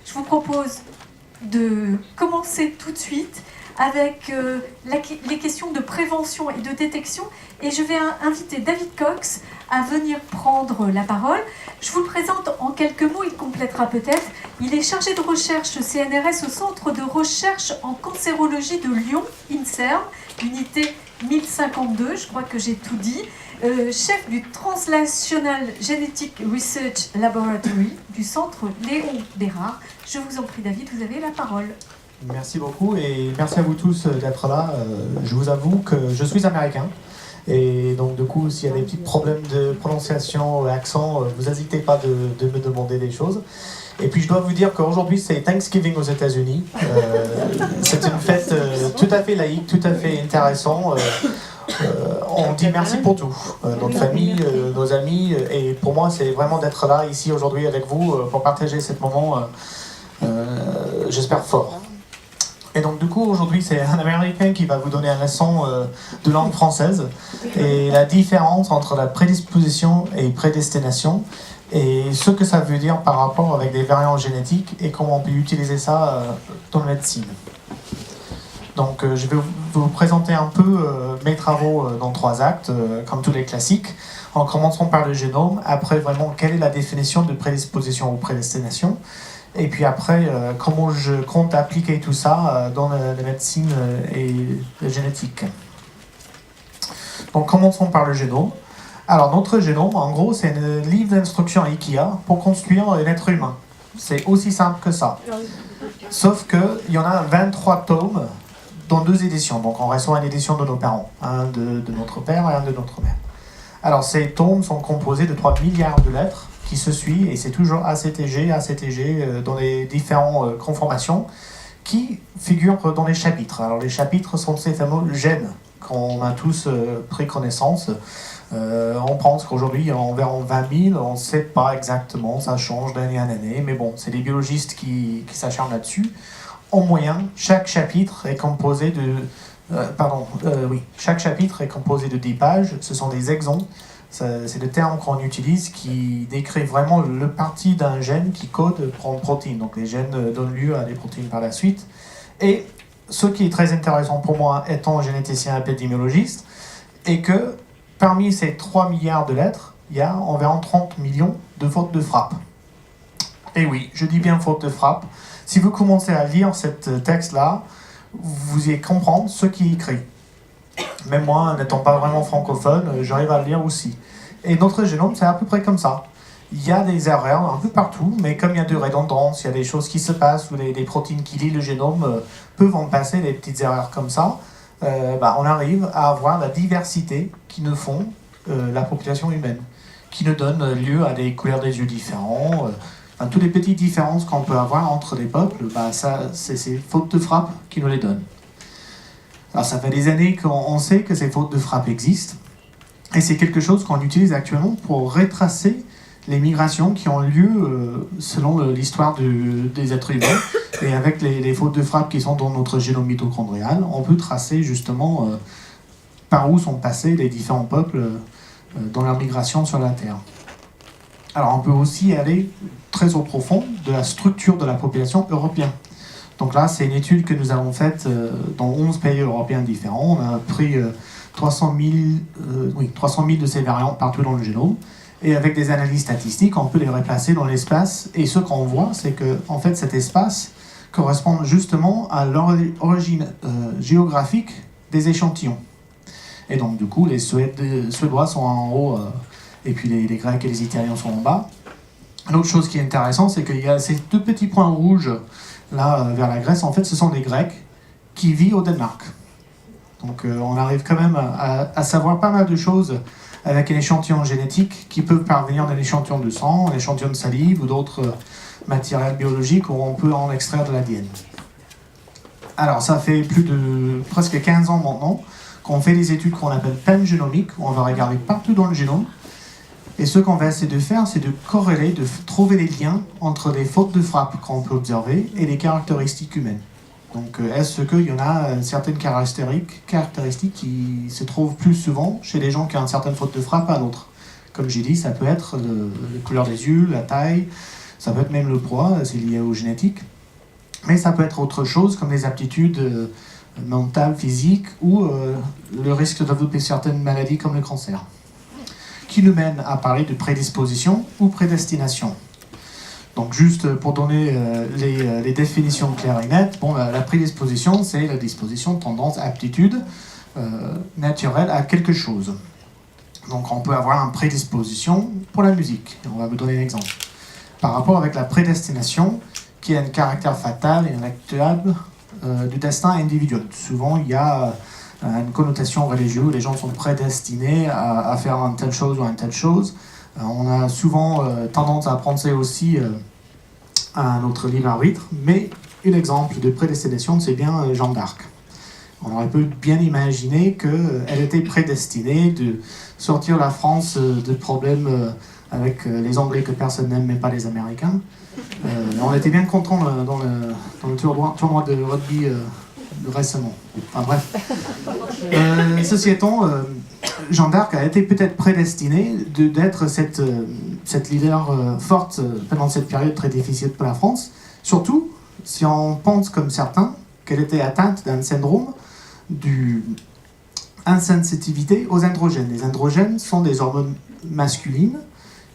Je vous propose de commencer tout de suite avec les questions de prévention et de détection. Et je vais inviter David Cox à venir prendre la parole. Je vous le présente en quelques mots, il complétera peut-être. Il est chargé de recherche CNRS au Centre de recherche en cancérologie de Lyon, INSERM, unité 1052, je crois que j'ai tout dit. Chef du Translational Genetic Research Laboratory du Centre Léon Bérard. Je vous en prie, David, vous avez la parole. Merci beaucoup et merci à vous tous d'être là. Je vous avoue que je suis américain et donc du coup s'il y a des petits problèmes de prononciation, accent, vous n'hésitez pas de me demander des choses. Et puis je dois vous dire qu'aujourd'hui c'est Thanksgiving aux États-Unis. C'est une fête tout à fait laïque, tout à fait intéressante. On dit merci pour tout, notre famille, nos amis, et pour moi c'est vraiment d'être là ici aujourd'hui avec vous pour partager ce moment, j'espère fort. Et donc du coup aujourd'hui c'est un Américain qui va vous donner une leçon de langue française et la différence entre la prédisposition et prédestination et ce que ça veut dire par rapport avec des variants génétiques et comment on peut utiliser ça dans la médecine. Donc je vais vous présenter un peu mes travaux dans 3 actes, comme tous les classiques. En commençant par le génome, après vraiment quelle est la définition de prédisposition ou prédestination, et puis après comment je compte appliquer tout ça dans la médecine et la génétique. Donc commençons par le génome. Alors notre génome, en gros, c'est un livre d'instructions IKEA pour construire un être humain. C'est aussi simple que ça. Sauf qu'il y en a 23 tomes dans 2 éditions. Donc on reçoit une édition de nos parents, un de notre père et un de notre mère. Alors ces tomes sont composés de 3 milliards de lettres qui se suivent et c'est toujours ACTG dans les différentes conformations qui figurent dans les chapitres. Alors les chapitres sont ces fameux gènes qu'on a tous pris connaissance. On pense qu'aujourd'hui il y a environ 20 000, on ne sait pas exactement, ça change d'année en année, mais bon, c'est les biologistes qui s'acharnent là-dessus. En moyenne, chaque chapitre est composé de chaque chapitre est composé de 10 pages. Ce sont des exons. C'est le terme qu'on utilise qui décrit vraiment le parti d'un gène qui code pour une protéine. Donc les gènes donnent lieu à des protéines par la suite. Et ce qui est très intéressant pour moi, étant généticien épidémiologiste, est que parmi ces 3 milliards de lettres, il y a environ 30 millions de fautes de frappe. Et oui, je dis bien fautes de frappe. Si vous commencez à lire ce texte-là, vous allez comprendre ce qui est écrit. Même moi, n'étant pas vraiment francophone, j'arrive à le lire aussi. Et notre génome, c'est à peu près comme ça. Il y a des erreurs un peu partout, mais comme il y a de redondance, il y a des choses qui se passent, ou des protéines qui lient le génome peuvent en passer des petites erreurs comme ça, on arrive à avoir la diversité qui nous font la population humaine, qui nous donne lieu à des couleurs des yeux différents, toutes les petites différences qu'on peut avoir entre les peuples, c'est ces fautes de frappe qui nous les donnent. Alors ça fait des années qu'on sait que ces fautes de frappe existent, et c'est quelque chose qu'on utilise actuellement pour retracer les migrations qui ont lieu selon l'histoire des êtres humains, et avec les fautes de frappe qui sont dans notre génome mitochondrial, on peut tracer justement par où sont passés les différents peuples dans leur migration sur la Terre. Alors on peut aussi aller très au profond de la structure de la population européenne. Donc là, c'est une étude que nous avons faite dans 11 pays européens différents. On a pris 300 000 de ces variantes partout dans le génome. Et avec des analyses statistiques, on peut les replacer dans l'espace. Et ce qu'on voit, c'est que en fait, cet espace correspond justement à l'origine géographique des échantillons. Et donc du coup, les Suédois sont en haut, et puis les Grecs et les Italiens sont en bas. Une autre chose qui est intéressante, c'est qu'il y a ces 2 petits points rouges là vers la Grèce. En fait, ce sont des Grecs qui vivent au Danemark. Donc on arrive quand même à savoir pas mal de choses avec un échantillon génétique qui peuvent parvenir d'un échantillon de sang, un échantillon de salive ou d'autres matériels biologiques où on peut en extraire de l'ADN. Alors ça fait presque 15 ans maintenant qu'on fait des études qu'on appelle pangénomiques, où on va regarder partout dans le génome. Et ce qu'on va essayer de faire, c'est de corréler, de trouver les liens entre les fautes de frappe qu'on peut observer et les caractéristiques humaines. Donc, est-ce qu'il y en a certaines caractéristiques qui se trouvent plus souvent chez les gens qui ont une certaine faute de frappe à d'autres? Comme j'ai dit, ça peut être la couleur des yeux, la taille, Ça peut être même le poids, c'est lié aux génétiques. Mais ça peut être autre chose, comme les aptitudes mentales, physiques, ou le risque de développer certaines maladies comme le cancer. Qui nous mène à parler de prédisposition ou prédestination. Donc juste pour donner les définitions claires et nettes, bon, la prédisposition, c'est la disposition, tendance, aptitude naturelle à quelque chose. Donc on peut avoir une prédisposition pour la musique. On va vous donner un exemple. Par rapport avec la prédestination, qui a un caractère fatal et inéluctable du destin individuel. Souvent, il y a une connotation religieuse, les gens sont prédestinés à faire une telle chose ou une telle chose. On a souvent tendance à penser aussi à notre libre arbitre, mais un exemple de prédestination, c'est bien Jeanne d'Arc. On aurait pu bien imaginer qu'elle était prédestinée de sortir la France de problèmes avec les Anglais que personne n'aime, même pas les Américains. On était bien contents dans le tournoi de rugby récemment. Enfin bref. Ceci étant, Jeanne d'Arc a été peut-être prédestinée d'être cette leader forte pendant cette période très difficile pour la France. Surtout si on pense comme certains qu'elle était atteinte d'un syndrome d'insensitivité aux androgènes. Les androgènes sont des hormones masculines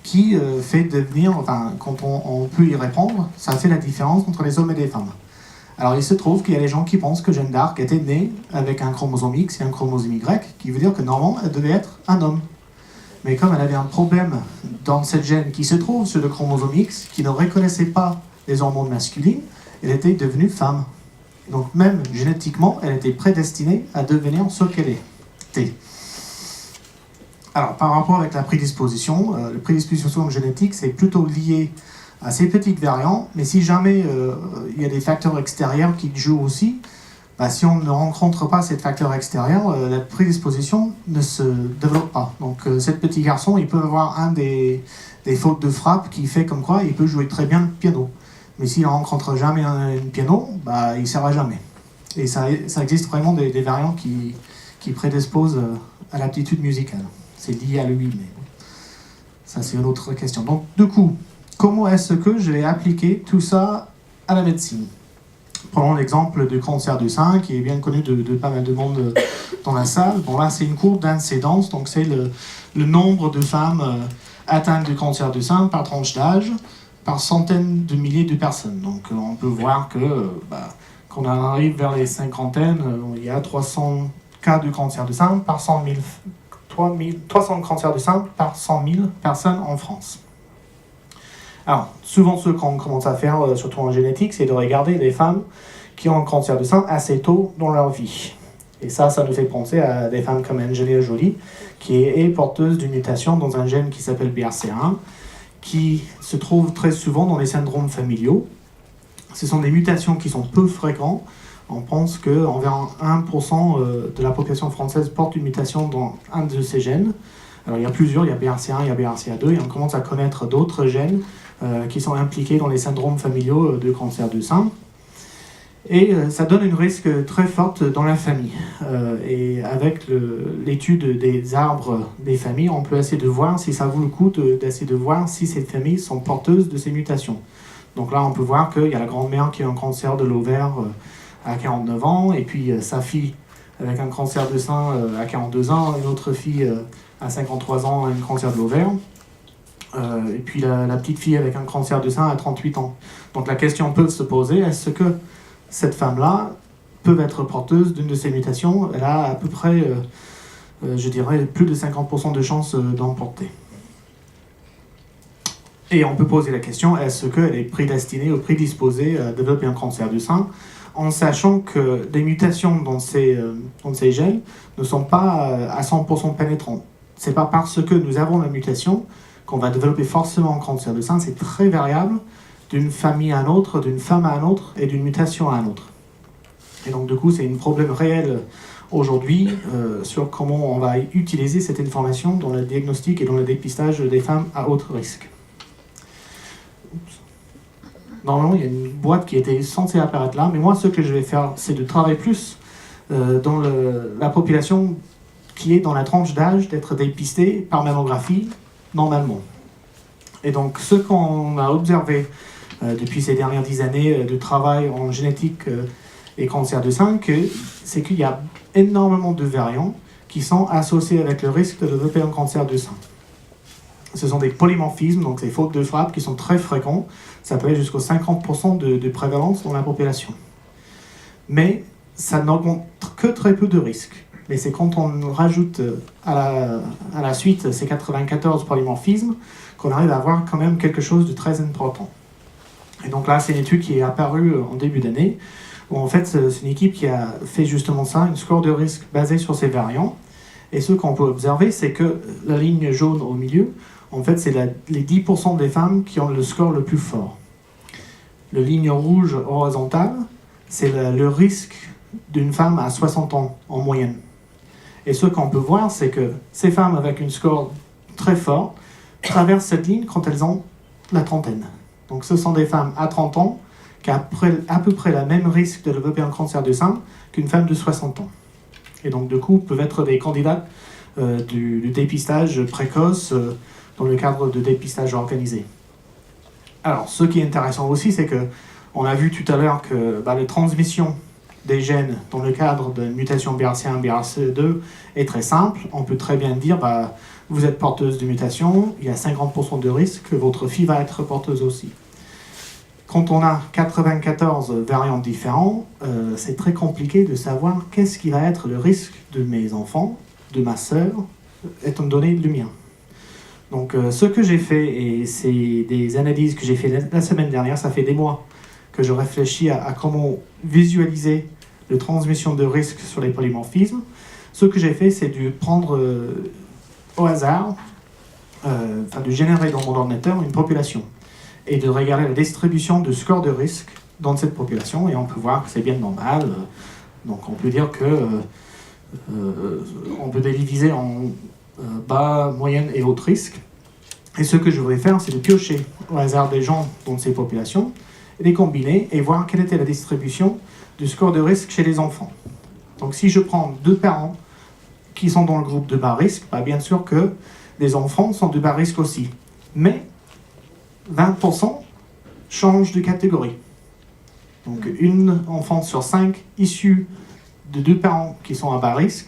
qui fait devenir, enfin, quand on peut y répondre, ça fait la différence entre les hommes et les femmes. Alors il se trouve qu'il y a des gens qui pensent que Jeanne d'Arc était née avec un chromosome X et un chromosome Y, qui veut dire que normalement elle devait être un homme. Mais comme elle avait un problème dans cette gène qui se trouve sur le chromosome X, qui ne reconnaissait pas les hormones masculines, elle était devenue femme. Donc même génétiquement, elle était prédestinée à devenir ce qu'elle était. Alors, par rapport avec la prédisposition, la prédisposition génétique, c'est plutôt lié à ces petites variantes, mais si jamais il y a des facteurs extérieurs qui jouent aussi, bah, si on ne rencontre pas ces facteurs extérieurs, la prédisposition ne se développe pas. Donc, cet petit garçon, il peut avoir des fautes de frappe qui fait comme quoi il peut jouer très bien le piano. Mais s'il ne rencontre jamais un piano, bah, il ne sera jamais. Et ça existe vraiment des variantes qui prédisposent à l'aptitude musicale. C'est lié à lui, mais ça c'est une autre question. Donc du coup, comment est-ce que je vais appliquer tout ça à la médecine? Prenons l'exemple du cancer du sein, qui est bien connu de pas mal de monde dans la salle. Bon là c'est une courbe d'incidence, donc c'est le nombre de femmes atteintes du cancer du sein par tranche d'âge, par centaines de milliers de personnes. Donc on peut voir que quand on arrive vers les cinquantaines, il y a 300 cas de cancer du sein par 100 000 300 cancers du sein par 100 000 personnes en France. Alors, souvent ce qu'on commence à faire, surtout en génétique, c'est de regarder les femmes qui ont un cancer du sein assez tôt dans leur vie. Et ça nous fait penser à des femmes comme Angelina Jolie, qui est porteuse d'une mutation dans un gène qui s'appelle BRCA1, qui se trouve très souvent dans les syndromes familiaux. Ce sont des mutations qui sont peu fréquentes. On pense qu'environ 1% de la population française porte une mutation dans un de ces gènes. Alors il y a plusieurs, il y a BRCA1, il y a BRCA2, et on commence à connaître d'autres gènes qui sont impliqués dans les syndromes familiaux de cancer du sein. Et ça donne une risque très forte dans la famille. Et avec l'étude des arbres des familles, on peut essayer de voir si ça vaut le coup d'essayer de voir si ces familles sont porteuses de ces mutations. Donc là, on peut voir qu'il y a la grand-mère qui a un cancer de l'ovaire à 49 ans, et puis sa fille avec un cancer de sein à 42 ans, une autre fille à 53 ans a un cancer de l'ovaire, et puis la petite fille avec un cancer de sein à 38 ans. Donc la question peut se poser, est-ce que cette femme-là peut être porteuse d'une de ces mutations? Elle a à peu près, je dirais, plus de 50% de chances d'en porter. Et on peut poser la question, est-ce qu'elle est prédestinée ou prédisposée à développer un cancer du sein, en sachant que des mutations dans ces gènes ne sont pas à 100% pénétrantes. Ce n'est pas parce que nous avons la mutation qu'on va développer forcément un cancer du sein, c'est très variable d'une famille à une autre, d'une femme à une autre et d'une mutation à une autre. Et donc du coup, c'est un problème réel aujourd'hui sur comment on va utiliser cette information dans le diagnostic et dans le dépistage des femmes à haut risque. Normalement, il y a une boîte qui était censée apparaître là, mais moi, ce que je vais faire, c'est de travailler plus dans la population qui est dans la tranche d'âge d'être dépistée par mammographie, normalement. Et donc ce qu'on a observé depuis ces dernières 10 années de travail en génétique et cancer du sein, c'est qu'il y a énormément de variants qui sont associés avec le risque de développer un cancer du sein. Ce sont des polymorphismes, donc des fautes de frappe qui sont très fréquents. Ça peut aller jusqu'à 50% de prévalence dans la population. Mais ça n'augmente que très peu de risques. Mais c'est quand on rajoute à la suite ces 94 polymorphismes qu'on arrive à avoir quand même quelque chose de très important. Et donc là, c'est une étude qui est apparue en début d'année, où en fait, c'est une équipe qui a fait justement ça, une score de risque basée sur ces variants. Et ce qu'on peut observer, c'est que la ligne jaune au milieu, en fait, c'est les 10% des femmes qui ont le score le plus fort. La ligne rouge horizontale, c'est le risque d'une femme à 60 ans en moyenne. Et ce qu'on peut voir, c'est que ces femmes avec une score très fort traversent cette ligne quand elles ont la trentaine. Donc ce sont des femmes à 30 ans qui ont à peu près le même risque de développer un cancer du sein qu'une femme de 60 ans. Et donc du coup, peuvent être des candidats du dépistage précoce dans le cadre de dépistage organisé. Alors, ce qui est intéressant aussi, c'est qu'on a vu tout à l'heure que la transmission des gènes dans le cadre de mutation BRCA1, BRCA2 est très simple. On peut très bien dire, vous êtes porteuse de mutation, il y a 50% de risque que votre fille va être porteuse aussi. Quand on a 94 variants différents, c'est très compliqué de savoir qu'est-ce qui va être le risque de mes enfants, de ma sœur, étant donné le mien. Donc ce que j'ai fait, et c'est des analyses que j'ai fait la semaine dernière, ça fait des mois que je réfléchis à comment visualiser la transmission de risque sur les polymorphismes. Ce que j'ai fait, c'est de prendre au hasard, de générer dans mon ordinateur une population et de regarder la distribution de score de risque dans cette population, et on peut voir que c'est bien normal. Donc on peut dire que on peut les diviser en bas, moyenne et haut risque. Et ce que je voudrais faire, c'est de piocher au hasard des gens dans ces populations, et les combiner et voir quelle était la distribution du score de risque chez les enfants. Donc si je prends 2 parents qui sont dans le groupe de bas risque, bien sûr que les enfants sont de bas risque aussi. Mais 20% changent de catégorie. Donc une enfant sur 5 issue de 2 parents qui sont à bas risque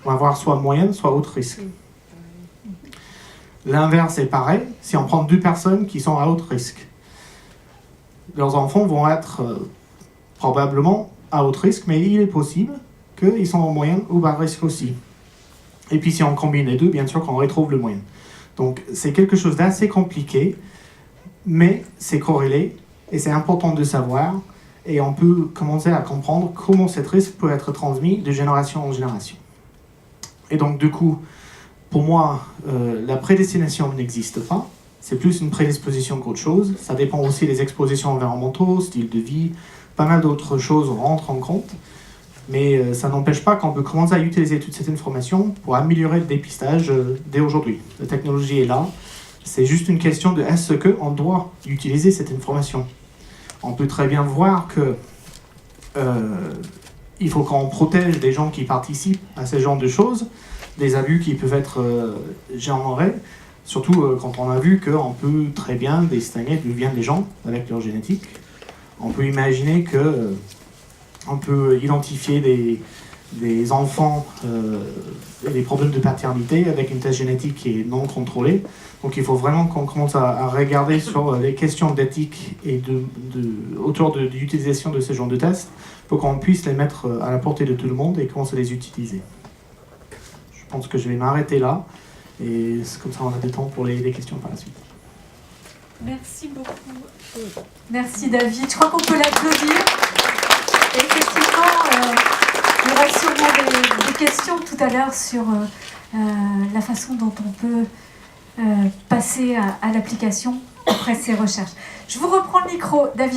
va avoir soit moyenne, soit haut risque. L'inverse est pareil, si on prend 2 personnes qui sont à haut risque. Leurs enfants vont être probablement à haut risque, mais il est possible qu'ils sont en moyenne ou bas risque aussi. Et puis si on combine les deux, bien sûr qu'on retrouve le moyen. Donc c'est quelque chose d'assez compliqué, mais c'est corrélé, et c'est important de savoir, et on peut commencer à comprendre comment ce risque peut être transmis de génération en génération. Et donc du coup, pour moi, la prédestination n'existe pas. C'est plus une prédisposition qu'autre chose. Ça dépend aussi des expositions environnementales, style de vie, pas mal d'autres choses rentrent en compte. Mais ça n'empêche pas qu'on peut commencer à utiliser toute cette information pour améliorer le dépistage dès aujourd'hui. La technologie est là. C'est juste une question de est-ce qu'on doit utiliser cette information. On peut très bien voir que il faut qu'on protège des gens qui participent à ce genre de choses, des abus qui peuvent être générés, surtout quand on a vu qu'on peut très bien distinguer d'où viennent les gens avec leur génétique. On peut imaginer que on peut identifier des enfants et des problèmes de paternité avec une test génétique qui est non contrôlée. Donc il faut vraiment qu'on commence à regarder sur les questions d'éthique et autour de l'utilisation de ce genre de tests pour qu'on puisse les mettre à la portée de tout le monde et commencer à les utiliser. Je pense que je vais m'arrêter là, et comme ça on a du temps pour les questions par la suite. Merci beaucoup. Merci David. Je crois qu'on peut l'applaudir. Et effectivement, il y aura sûrement des questions tout à l'heure sur la façon dont on peut passer à l'application après ces recherches. Je vous reprends le micro, David.